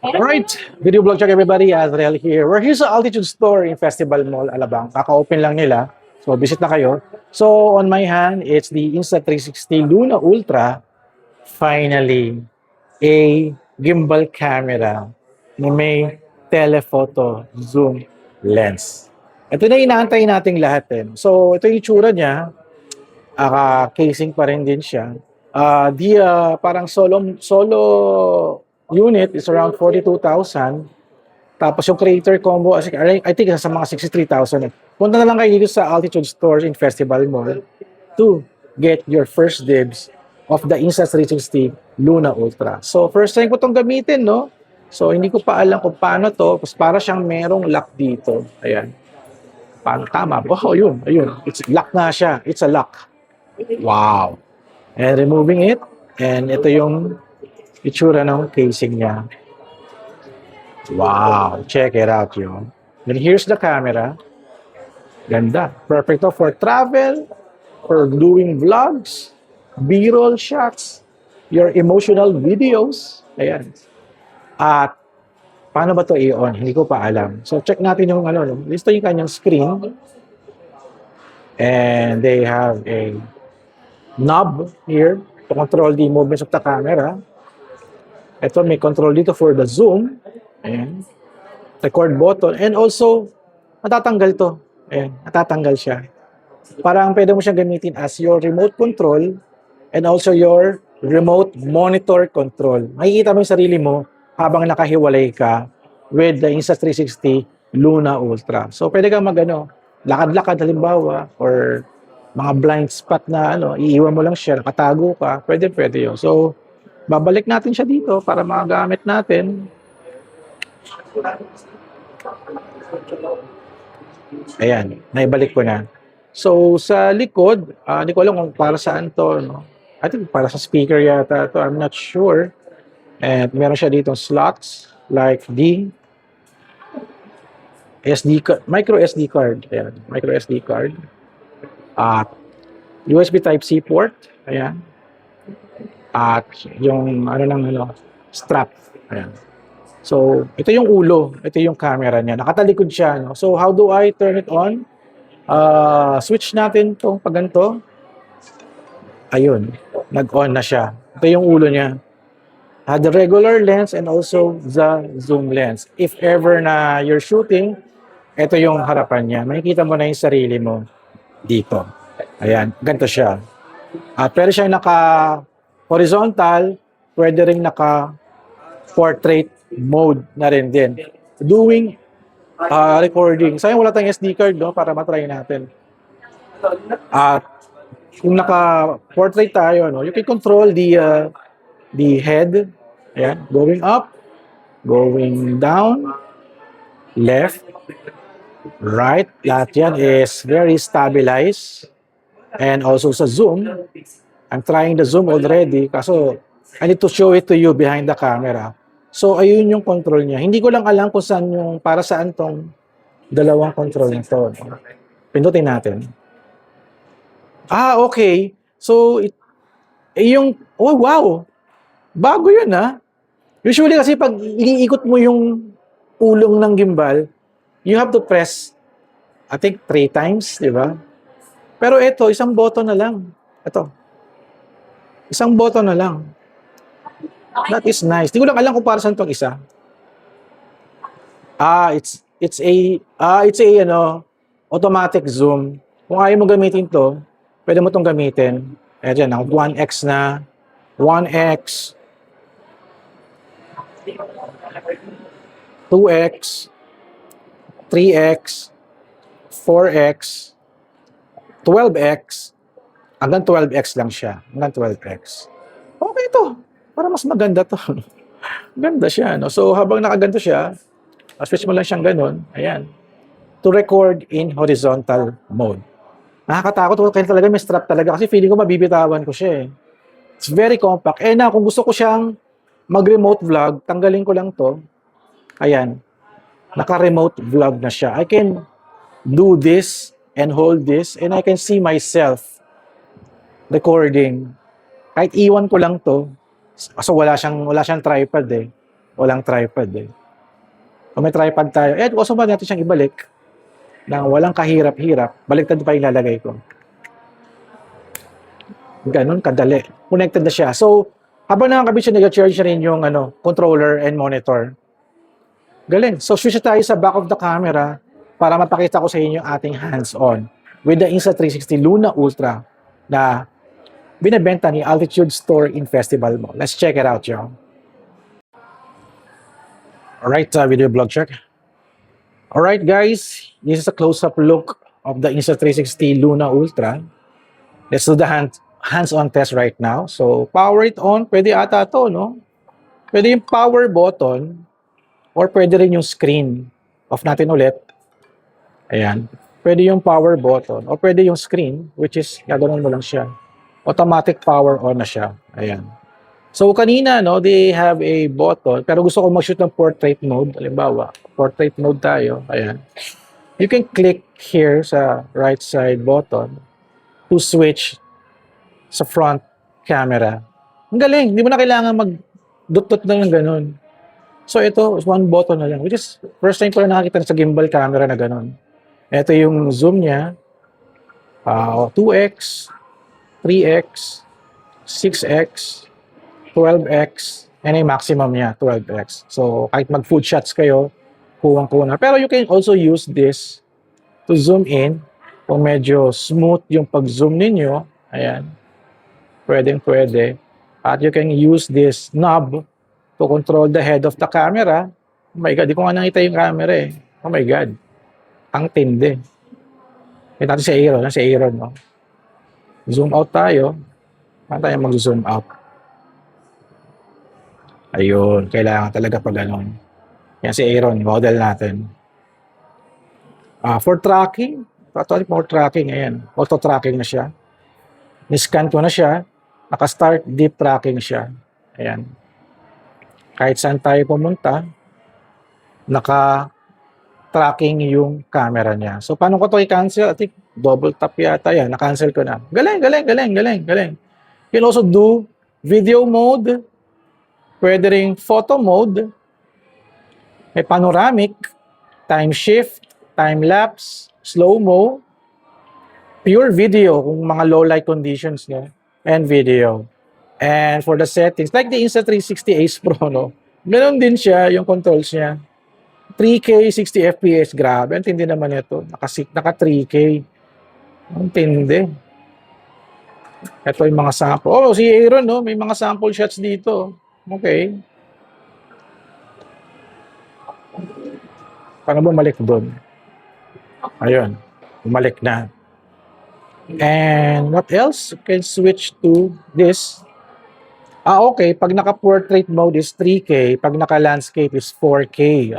Alright, video blog check everybody, Azrael here. We're here sa Altitude Store in Festival Mall, Alabang. Kaka-open lang nila. So, visit na kayo. So, on my hand, it's the Insta360 Luna Ultra. Finally, a gimbal camera na may telephoto zoom lens. Ito na inaantay nating lahat eh. So, ito yung itsura niya. Casing pa rin din siya. Parang solo unit is around 42,000. Tapos yung creator combo, I think sa mga 63,000. Punta na lang kayo dito sa Altitude Stores in Festival Mall to get your first dibs of the Insta360 Luna Ultra. So, first time ko itong gamitin, no? So, hindi ko pa alam kung paano to. Tapos para siyang merong lock dito. Ayan. Paano? Tama. Oh, yun. Ayun. It's lock na siya. It's a lock. Wow. And removing it. And ito yung itsura ng casing niya. Wow. Check it out, yun. Then here's the camera. Ganda. Perfect to for travel, for doing vlogs, B-roll shots, your emotional videos. Ayan. At paano ba to i-on? Hindi ko pa alam. So check natin yung listo yung kanyang screen. And they have a knob here to control the movements of the camera. Ito may control dito for the zoom. Ayan. Record button. And also, natatanggal to. Ayan. Natatanggal siya. Parang pwede mo siyang gamitin as your remote control and also your remote monitor control. Makikita mo yung sarili mo habang nakahiwalay ka with the Insta360 Luna Ultra. So, pwede kang lakad-lakad halimbawa or mga blind spot na iiwan mo lang siya, nakatago ka, pwede yun. So, babalik natin siya dito para magamit natin. Ayan, naibalik ko na. So, sa likod, hindi ko alam kung para saan to, no? I think para sa speaker yata to, I'm not sure. And meron siya ditong slots like the micro SD card. Ayan, micro SD card. At USB Type-C port. Ayan. At yung strap. Ayan. So, ito yung ulo. Ito yung camera niya. Nakatalikod siya. No? So, how do I turn it on? Switch natin itong paganto. Ayun. Nag-on na siya. Ito yung ulo niya. The regular lens and also the zoom lens. If ever na you're shooting, ito yung harapan niya. Makikita mo na yung sarili mo dito. Ayan. Ganito siya. Pwede siyang naka-horizontal. Pwede rin naka-portrait mode na rin din. Doing recording. Sayang wala tayong SD card, no? Para matry natin. Kung naka-portrait tayo, no? You can control the head. Ayan. Going up, going down, left, right. Lahat yan is very stabilized. And also sa zoom, I'm trying the zoom already. Kaso, I need to show it to you behind the camera. So, ayun yung control niya. Hindi ko lang alam kung para saan tong dalawang control nito. Pindutin natin. Okay. So, oh wow! Bago yun Usually kasi pag iniikot mo yung ulong ng gimbal, you have to press, I think, 3 times, di ba? Pero ito, isang button na lang. Ito. Isang button na lang. That is nice. Di ko lang alam kung para saan itong isa. It's a automatic zoom. Kung ayaw mo gamitin to, pwede mo itong gamitin. Ayan, 1x na. 1x. 2x. 3x. 4x. 12x. Hanggang 12x lang siya. Hanggang 12x. Okay to. Para mas maganda to. Ganda siya, no? So, habang nakaganto siya, switch mo lang siyang ganun. Ayan. To record in horizontal mode. Nakakatakot. Kaya talaga may strap talaga. Kasi feeling ko mabibitawan ko siya It's very compact. Kung gusto ko siyang mag-remote vlog, tanggalin ko lang to. Ayan. Naka-remote vlog na siya. I can do this and hold this and I can see myself recording. Kahit iwan ko lang to. So wala siyang tripod walang tripod eh. Kung may tripod tayo, gusto ba natin siyang ibalik nang walang kahirap-hirap, baliktad pa ilalagay ko. Ganun kadali. Connected na siya. So, habang nakakabit siya, nag-charge siya rin yung controller and monitor. Galing. So, switch tayo sa back of the camera para mapakita ko sa inyo yung ating hands-on with the Insta360 Luna Ultra na binebenta ni Altitude Store in Festival Mall. Let's check it out, yo. Alright, video blog check. Alright, guys. This is a close-up look of the Insta360 Luna Ultra. Let's do the hands-on test right now. So, power it on. Pwede ata to, no? Pwede yung power button or pwede rin yung screen. Off natin ulit. Ayan. Pwede yung power button or pwede yung screen, which is, gagawin mo lang siya. Automatic power on na siya. Ayan. So, kanina, no, they have a button, pero gusto ko mag-shoot ng portrait mode. Halimbawa, portrait mode tayo. Ayan. You can click here sa right side button to switch sa front camera. Ang galing. Hindi mo na kailangan mag-dot-dot na ng ganun. So, ito, one button na lang. Which is, first time ko na nakakita sa gimbal camera na ganun. Ito yung zoom niya. 2x, 3x, 6x, 12x, and yung maximum niya, 12x. So, kahit mag-food shots kayo, kuwang-kuha na. Pero you can also use this to zoom in. Kung medyo smooth yung pag-zoom ninyo, ayan, pwedeng-pwede. At you can use this knob to control the head of the camera. Oh my God, di ko nga nakita yung camera eh. Oh my God. Ang tindi. Kita natin si Aaron, no? Zoom out tayo. Paano tayo mag-zoom out? Ayun, kailangan talaga pag ganun. Yan si Aaron, model natin. For tracking, for tracking, ayan. Auto-tracking na siya. Niscan ko na siya. Naka-start deep tracking siya. Ayan. Kahit saan tayo pumunta, naka-tracking yung camera niya. So, paano ko ito i-cancel? I think double tap yata yan. Na-cancel ko na. Galing. You can also do video mode. Pwede rin photo mode. May panoramic, time shift, time lapse, slow-mo, pure video kung mga low light conditions, no? And video. And for the settings, like the Insta360 Ace Pro, no? Meron din siya, yung controls niya. 3K, 60 FPS, grabe. Ang tindi naman ito. Naka 3K. Ang tindi. Ito yung mga sample. Oh, si Aaron, no? May mga sample shots dito. Okay. Paano bumalik doon? Ayun. Bumalik na. And what else? You can switch to this. Okay. Pag naka-portrait mode is 3K. Pag naka-landscape is 4K.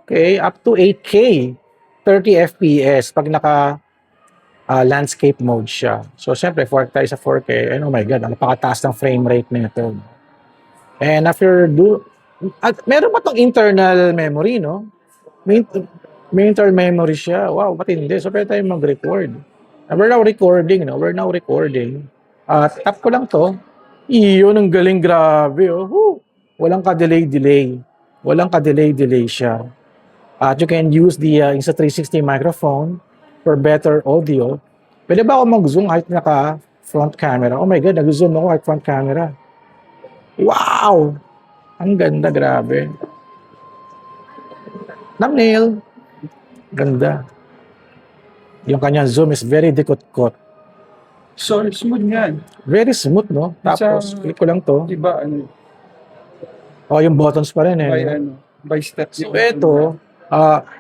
Okay. Up to 8K. 30 FPS. Pag naka-landscape mode siya. So, syempre, 4 tayo sa 4K. And oh my God, napakataas ng frame rate na ito. And after meron pa tong internal memory, no? May internal memory siya. Wow, matindi. So, pwede tayo mag-record. We're now recording, no? We're now recording. Tap ko lang to. Iyon, ang galing, grabe, oh. Woo! Walang ka-delay. Walang ka-delay siya. At you can use the Insta360 microphone for better audio. Pwede ba ako mag-zoom kahit naka-front camera? Oh my God, nag-zoom ako kahit front camera. Wow! Ang ganda, grabe. Thumbnail. Ganda. Yung kanyang zoom is very dikot-kot. So, smooth yan. Very smooth, no? Tapos, click ko lang to. Diba, ano? Oh, yung buttons pa rin, eh. By step. So, ito,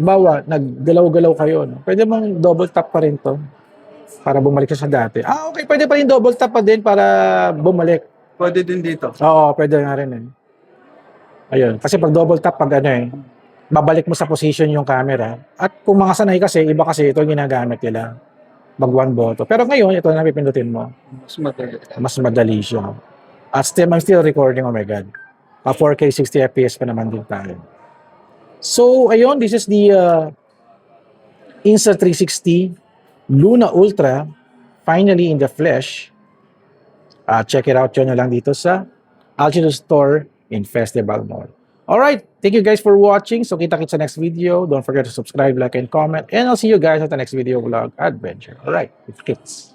bawa, naggalaw-galaw kayo, no? Pwede mong double tap pa rin to para bumalik sa dati. Okay, pwede pa rin double tap pa din para bumalik. Pwede din dito. Oo, pwede nga rin, eh. Ayun, kasi pag double tap, pag babalik mo sa position yung camera. At kung mga sanay kasi, iba kasi ito yung ginagamit nila. Mag one button. Pero ngayon, ito na pipindutin mo. Mas madali. Mas madali siya. At I'm still recording, oh my God. 4K 60 FPS pa naman din tayo. So, ayun, this is the Insta360 Luna Ultra. Finally in the flesh. Check it out yun na lang dito sa Altitude Store in Festival Mall. Alright, thank you guys for watching. So kita-kits sa next video. Don't forget to subscribe, like, and comment. And I'll see you guys at the next video vlog adventure. Alright, kita-kits.